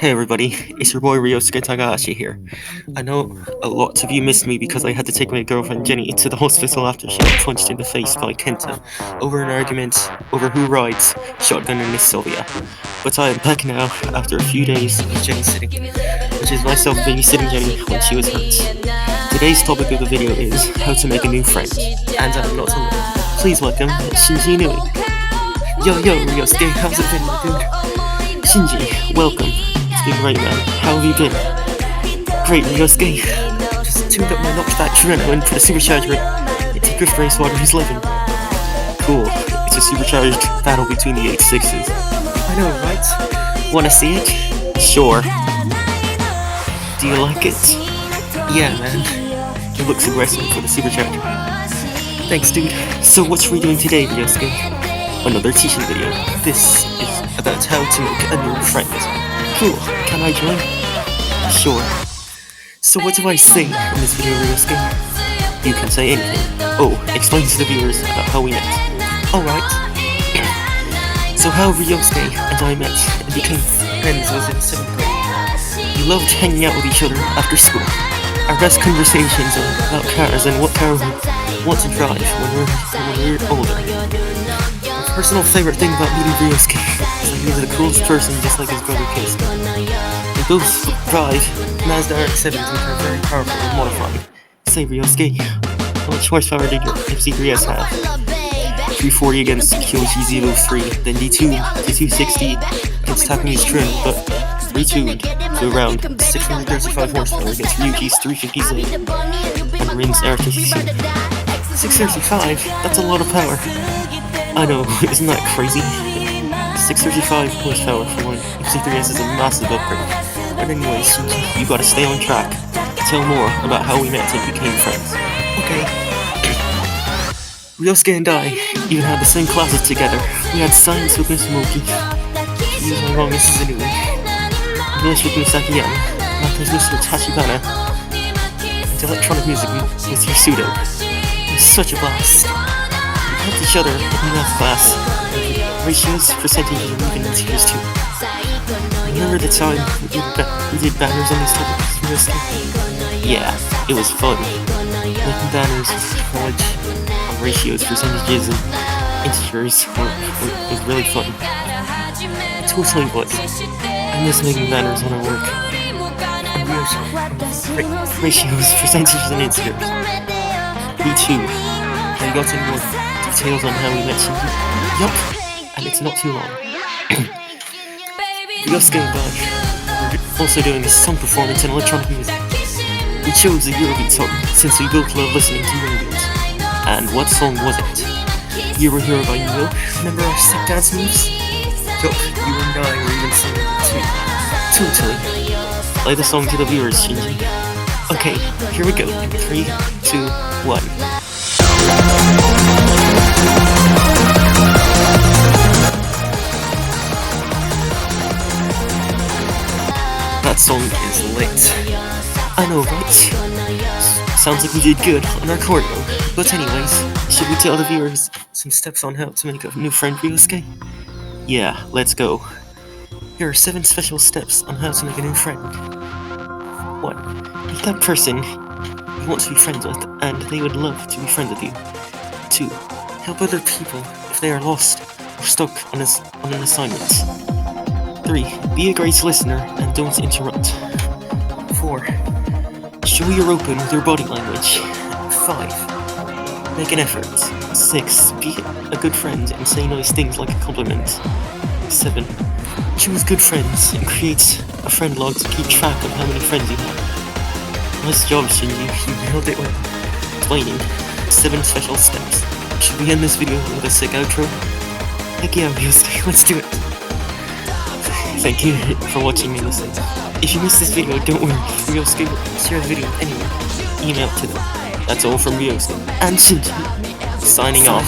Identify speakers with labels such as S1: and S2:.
S1: Hey everybody, it's your boy Ryosuke Takahashi here. I know a lot of you missed me because I had to take my girlfriend Jenny to the hospital after she got punched in the face by Kenta over an argument over who rides shotgun in Miss Sylvia. But I am back now after a few days of Jenny sitting, which is myself babysitting Jenny when she was hurt. Today's topic of the video is how to make a new friend, and I'm not alone. Please welcome Shinji Nui. Yo, Ryosuke, how's it been, my dude? Shinji, welcome. It's been great, man. How have you been? Great, Ryosuke. Just tuned up my knockback Treno and put a supercharger into Drift Race Water who's living. Cool. It's a supercharged battle between the 8-6s. I know, right? Wanna see it? Sure. Do you like it? Yeah, man. It looks aggressive for the supercharger. Thanks, dude. So what's we doing today, Ryosuke? Another teaching video. This is about how to make a new friend. Cool, can I join? Sure. So what do I say in this video, Ryosuke? You can say anything. Oh, explain to the viewers about how we met. Alright. So how Ryosuke and I met and became friends was in 7th grade. We loved hanging out with each other after school. Our best conversations are about cars and what car we want to drive when we're older. My personal favorite thing about meeting Ryosuke is that he's the coolest person, just like his brother Keisuke. We both drive Mazda RX-7s, which are very powerful and modified. Say, Ryosuke, how much horsepower did your FC3S have? 340 against Kyoshi Zero 3, then D2 to 260 against Takumi's Trim, but retuned to around 635 horsepower against Ryuji's 350Z and Rin's R52. 635? That's a lot of power. I know, isn't that crazy? 635 horsepower for one FC3S is a massive upgrade. But anyways, you gotta stay on track. Tell more about how we met and became friends. Okay. Ryosuke and I even had the same classes together. We had science with Miss Moki, he was my wrong Mrs. Inui, English with Miss Akiyama, math with Mr. Tachibana, and electronic music with Mr. Sudo. It was such a blast. We helped each other in math class, ratios, percentages, and even integers too. Remember the time we did banners on these topics? Yeah, it was fun. Making banners with college on ratios, percentages, and integers was really fun. It totally was. I miss making banners on our work. And ratios, percentages, and integers. Me too. Have you got any more details on how we met Shinji? Yup, and it's not too long. Ryosuke and I were also doing a song performance in electronic music. We chose the Eurobeat song since we both love listening to Eurobeat. And what song was it? Eurohero by Neo. Remember our sick dance moves? Yup, you and I were even singing it too. Totally. Play the song to the viewers, Shinji. Okay, here we go. 3, 2, 1. That song is lit. I know, right? Sounds like we did good on our choreo. But anyways, should we tell the viewers some steps on how to make a new friend, Ryosuke? Yeah, let's go. Here are 7 special steps on how to make a new friend. 1. Pick that person you want to be friends with, and they would love to be friends with you. 2. Help other people if they are lost or stuck on an assignment. 3. Be a great listener and don't interrupt. 4. Show you're open with your body language. 5. Make an effort. 6. Be a good friend and say nice things like a compliment. 7. Choose good friends and create a friend log to keep track of how many friends you have. Nice job, Shinji. You nailed it well. Explaining 7 special steps. Should we end this video with a sick outro? Heck yeah, Ryosuke, let's do it. Thank you for watching me listen. If you missed this video, don't worry, Ryosuke will share the video anyway. Email to them. That's all from Ryosuke and Shinji. Signing off.